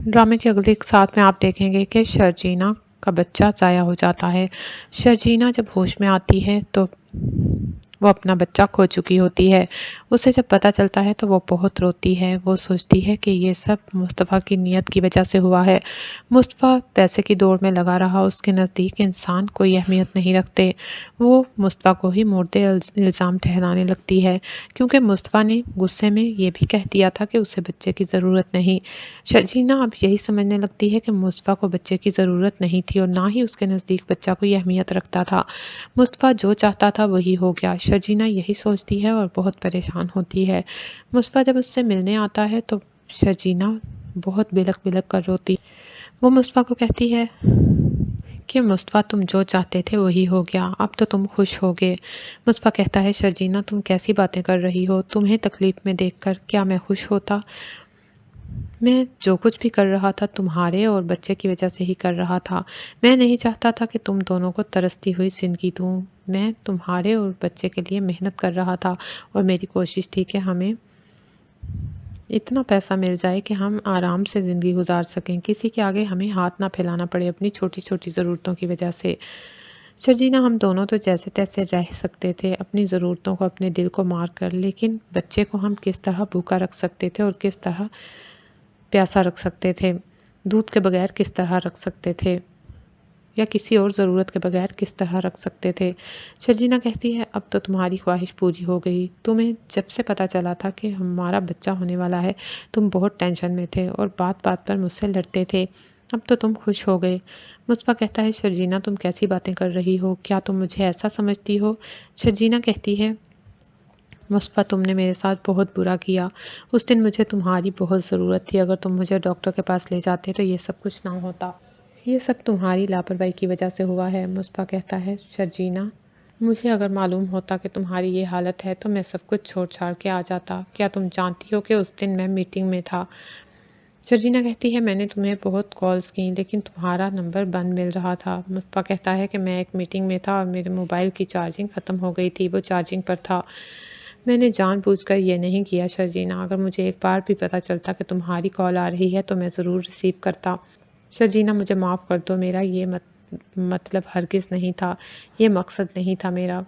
ड्रामे के अगले एक साथ में आप देखेंगे कि शर्जीना का बच्चा ज़ाया हो जाता है। शर्जीना जब होश में आती है तो वो अपना बच्चा खो चुकी होती है। उसे जब पता चलता है तो वो बहुत रोती है। वो सोचती है कि ये सब मुस्तफ़ा की नीयत की वजह से हुआ है। मुस्तफ़ा पैसे की दौड़ में लगा रहा, उसके नज़दीक इंसान कोई अहमियत नहीं रखते। वो मुस्तफ़ा को ही मुर्दे इल्ज़ाम ठहराने लगती है, क्योंकि मुस्तफ़ा ने गुस्से में ये भी कह दिया था कि उसे बच्चे की ज़रूरत नहीं। शर्जीना अब यही समझने लगती है कि मुस्तफ़ा को बच्चे की ज़रूरत नहीं थी और ना ही उसके नज़दीक बच्चा कोई अहमियत रखता था। मुस्तफ़ा जो चाहता था वही हो गया। शर्जीना यही सोचती है और बहुत परेशान होती है। मुस्तफ़ा जब उससे मिलने आता है तो शर्जीना बहुत बिलख-बिलख कर रोती। वो मुस्तफ़ा को कहती है कि मुस्तफ़ा तुम जो चाहते थे वही हो गया, अब तो तुम खुश होगे। मुस्तफ़ा कहता है शर्जीना तुम कैसी बातें कर रही हो? तुम्हें तकलीफ़ में देखकर क्या मैं खुश होता? मैं जो कुछ भी कर रहा था तुम्हारे और बच्चे की वजह से ही कर रहा था। मैं नहीं चाहता था कि तुम दोनों को तरसती हुई ज़िंदगी दूँ। मैं तुम्हारे और बच्चे के लिए मेहनत कर रहा था और मेरी कोशिश थी कि हमें इतना पैसा मिल जाए कि हम आराम से ज़िंदगी गुजार सकें। किसी के आगे हमें हाथ ना फैलाना पड़े अपनी छोटी-छोटी ज़रूरतों की वजह से। शर्जीना हम दोनों तो जैसे-तैसे रह सकते थे अपनी ज़रूरतों को अपने दिल को मार कर, लेकिन बच्चे को हम किस तरह भूखा रख सकते थे और किस तरह प्यासा रख सकते थे, दूध के बगैर किस तरह रख सकते थे या किसी और ज़रूरत के बगैर किस तरह रख सकते थे। शर्जीना कहती है अब तो तुम्हारी ख्वाहिश पूरी हो गई। तुम्हें जब से पता चला था कि हमारा बच्चा होने वाला है, तुम बहुत टेंशन में थे और बात-बात पर मुझसे लड़ते थे। अब तो तुम खुश हो गए। मुस्तफ़ा कहता है शर्जीना तुम कैसी बातें कर रही हो? क्या तुम मुझे ऐसा समझती हो? शर्जीना कहती है मुस्तफ़ा तुमने मेरे साथ बहुत बुरा किया। उस दिन मुझे तुम्हारी बहुत ज़रूरत थी। अगर तुम मुझे डॉक्टर के पास ले जाते तो ये सब कुछ ना होता। ये सब तुम्हारी लापरवाही की वजह से हुआ है। मुस्तफ़ा कहता है शर्जीना मुझे अगर मालूम होता कि तुम्हारी ये हालत है तो मैं सब कुछ छोड़-छाड़ के आ जाता। क्या तुम जानती हो कि उस दिन मैं मीटिंग में था? शर्जीना कहती है मैंने तुम्हें बहुत कॉल्स की लेकिन तुम्हारा नंबर बंद मिल रहा था। मुस्तफ़ा कहता है कि मैं एक मीटिंग में था और मेरे मोबाइल की चार्जिंग ख़त्म हो गई थी। वो चार्जिंग पर था। मैंने जानबूझकर ये नहीं किया शर्जीना। अगर मुझे एक बार भी पता चलता कि तुम्हारी कॉल आ रही है तो मैं ज़रूर रिसीव करता। शर्जीना मुझे माफ़ कर दो। मेरा ये मतलब हरगिज़ नहीं था। ये मकसद नहीं था मेरा।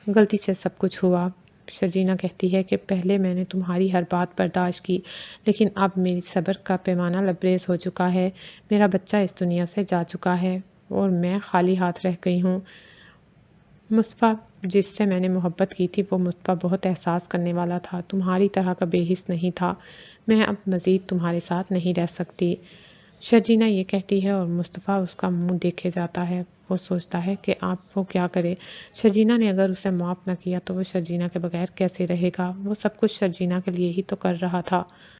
गलती से सब कुछ हुआ। शर्जीना कहती है कि पहले मैंने तुम्हारी हर बात बर्दाश्त की, लेकिन अब मेरी सब्र का पैमाना लबरेज़ हो चुका है। मेरा बच्चा इस दुनिया से जा चुका है और मैं खाली हाथ रह गई हूँ। मुस्तफ़ा जिससे मैंने मोहब्बत की थी वो मुस्तफ़ा बहुत एहसास करने वाला था, तुम्हारी तरह का बेहिस नहीं था। मैं अब मज़ीद तुम्हारे साथ नहीं रह सकती। शर्जीना ये कहती है और मुस्तफ़ा उसका मुँह देखे जाता है। वो सोचता है कि अब वो क्या करे। शर्जीना ने अगर उसे माफ़ ना किया तो वो शर्जीना के बगैर कैसे रहेगा। वो सब कुछ शर्जीना के लिए ही तो कर रहा था।